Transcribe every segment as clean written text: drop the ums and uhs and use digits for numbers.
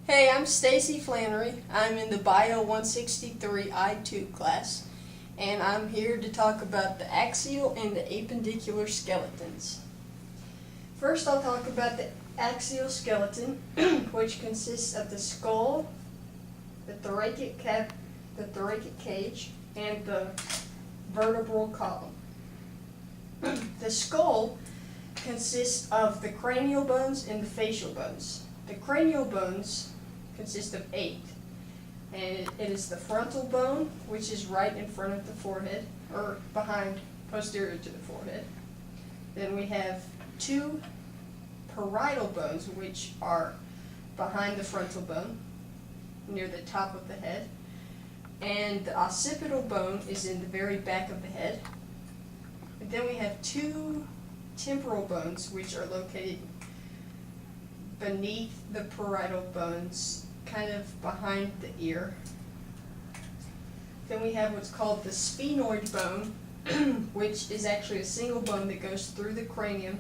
Hey, I'm Stacy Flannery. I'm in the Bio 163 I2 class, and I'm here to talk about the axial and the appendicular skeletons. First, I'll talk about the axial skeleton, which consists of the skull, the thoracic cage, and the vertebral column. The skull consists of the cranial bones and the facial bones. The cranial bones consist of 8, and it is the frontal bone, which is right in front of the forehead, or behind, posterior to the forehead. Then we have 2 parietal bones, which are behind the frontal bone, near the top of the head, and the occipital bone is in the very back of the head. And then we have 2 temporal bones, which are located beneath the parietal bones, kind of behind the ear. Then we have what's called the sphenoid bone, which is actually a single bone that goes through the cranium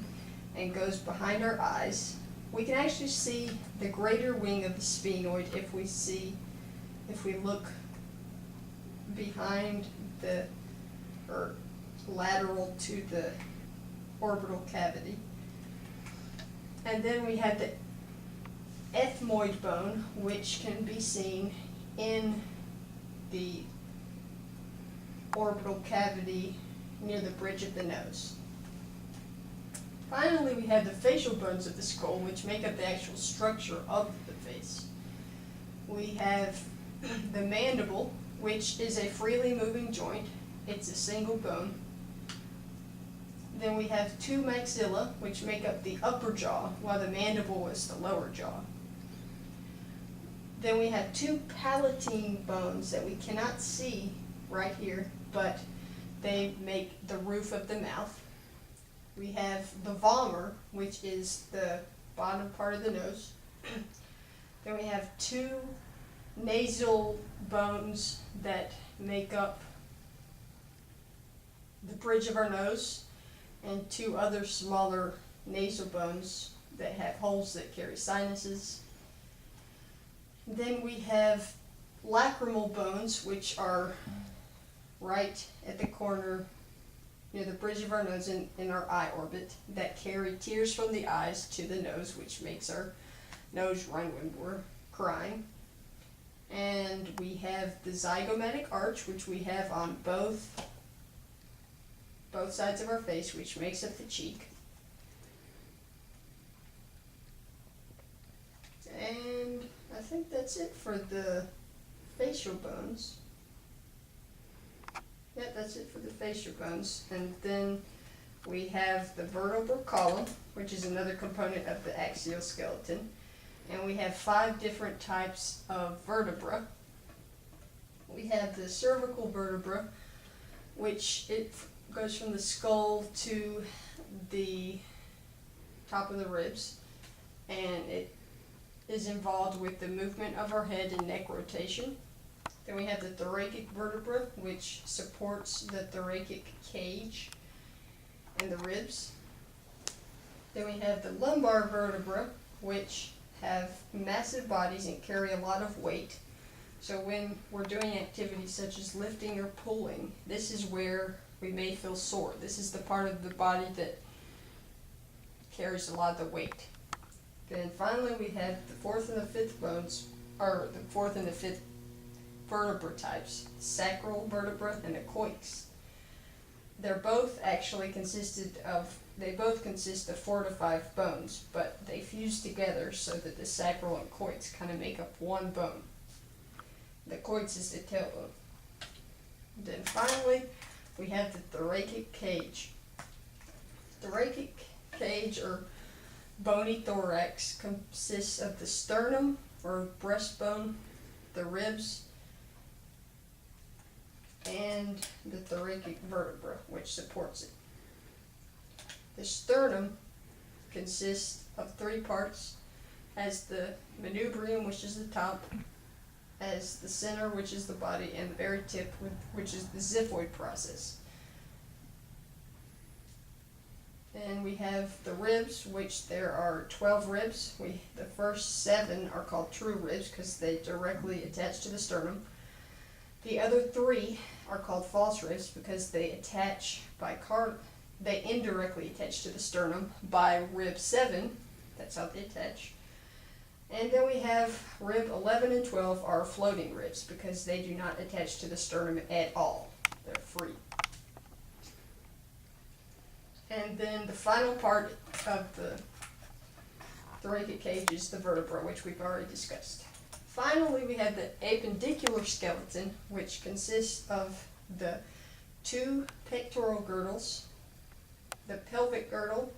and goes behind our eyes. We can actually see the greater wing of the sphenoid if we look behind or lateral to the orbital cavity. And then we have the ethmoid bone, which can be seen in the orbital cavity near the bridge of the nose. Finally, we have the facial bones of the skull, which make up the actual structure of the face. We have the mandible, which is a freely moving joint. It's a single bone. Then we have 2 maxilla, which make up the upper jaw, while the mandible is the lower jaw. Then we have 2 palatine bones that we cannot see right here, but they make the roof of the mouth. We have the vomer, which is the bottom part of the nose. Then we have 2 nasal bones that make up the bridge of our nose, and 2 other smaller nasal bones that have holes that carry sinuses. Then we have lacrimal bones, which are right at the corner near the bridge of our nose in our eye orbit, that carry tears from the eyes to the nose, which makes our nose run when we're crying. And we have the zygomatic arch, which we have on both sides of our face, which makes up the cheek. And I think that's it for the facial bones. Yeah, that's it for the facial bones. And then we have the vertebral column, which is another component of the axial skeleton. And we have 5 different types of vertebra. We have the cervical vertebra, which it goes from the skull to the top of the ribs, and it is involved with the movement of our head and neck rotation. Then we have the thoracic vertebra, which supports the thoracic cage and the ribs. Then we have the lumbar vertebra, which have massive bodies and carry a lot of weight. So when we're doing activities such as lifting or pulling, this is where we may feel sore. This is the part of the body that carries a lot of the weight. Then finally we have the 4th and the 5th bones, or the 4th and the 5th vertebra types, the sacral vertebra and the coix. They're both actually consist of 4 to 5 bones, but they fuse together so that the sacral and coix kind of make up one bone. The coix is the tailbone. Then finally, we have the thoracic cage. Thoracic cage, or bony thorax, consists of the sternum, or breastbone, the ribs, and the thoracic vertebra, which supports it. The sternum consists of 3 parts, has the manubrium, which is the top, as the center, which is the body, and the very tip, which is the xiphoid process. Then we have the ribs, which there are 12 ribs. The first 7 are called true ribs because they directly attach to the sternum. The other 3 are called false ribs because they indirectly attach to the sternum by rib 7. That's how they attach. And then we have rib 11 and 12 are floating ribs because they do not attach to the sternum at all. They're free. And then the final part of the thoracic cage is the vertebra, which we've already discussed. Finally, we have the appendicular skeleton, which consists of the 2 pectoral girdles, the pelvic girdle,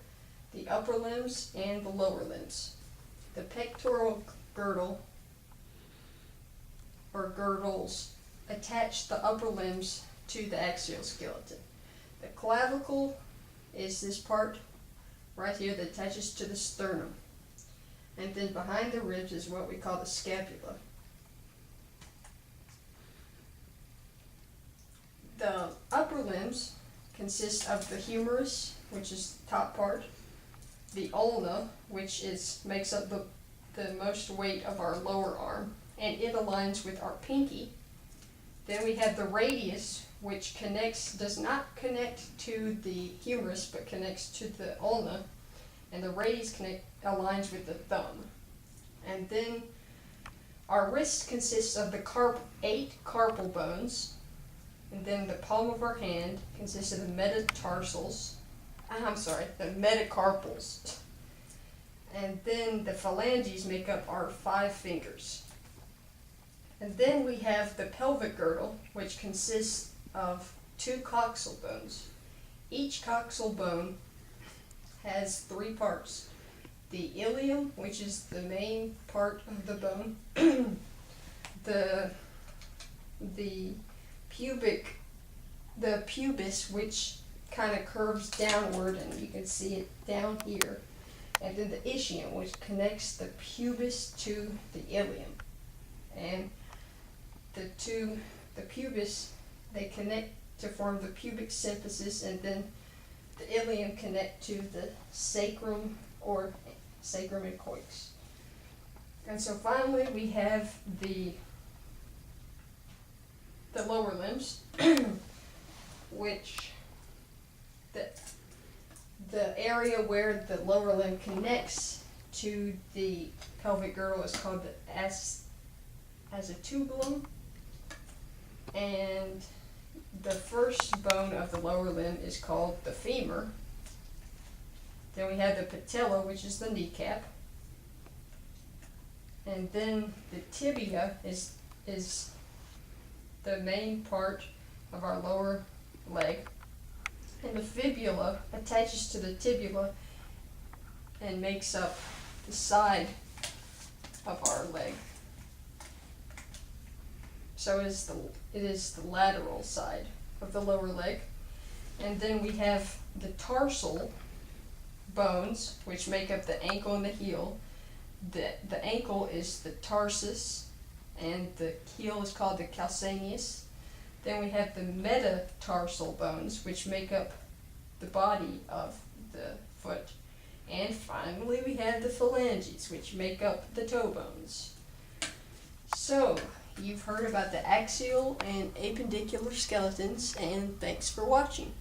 the upper limbs, and the lower limbs. The pectoral girdle, or girdles, attach the upper limbs to the axial skeleton. The clavicle is this part right here that attaches to the sternum. And then behind the ribs is what we call the scapula. The upper limbs consist of the humerus, which is the top part, the ulna, which makes up the most weight of our lower arm, and it aligns with our pinky. Then we have the radius, which does not connect to the humerus, but connects to the ulna, and the radius aligns with the thumb. And then our wrist consists of the 8 carpal bones, and then the palm of our hand consists of the metacarpals. And then the phalanges make up our 5 fingers. And then we have the pelvic girdle, which consists of 2 coxal bones. Each coxal bone has 3 parts. The ilium, which is the main part of the bone, the pubis, which kind of curves downward, and you can see it down here, and then the ischium, which connects the pubis to the ilium. And the pubis, they connect to form the pubic symphysis, and then the ilium connect to the sacrum or sacrum and coix. And so finally we have the lower limbs, which the area where the lower limb connects to the pelvic girdle is called the acetabulum, and the first bone of the lower limb is called the femur. Then we have the patella, which is the kneecap, and then the tibia is the main part of our lower leg, and the fibula attaches to the tibula and makes up the side of our leg. So it is the lateral side of the lower leg. And then we have the tarsal bones, which make up the ankle and the heel. The ankle is the tarsus, and the heel is called the calcaneus. Then we have the metatarsal bones, which make up the body of the foot. And finally we have the phalanges, which make up the toe bones. So, you've heard about the axial and appendicular skeletons, and thanks for watching.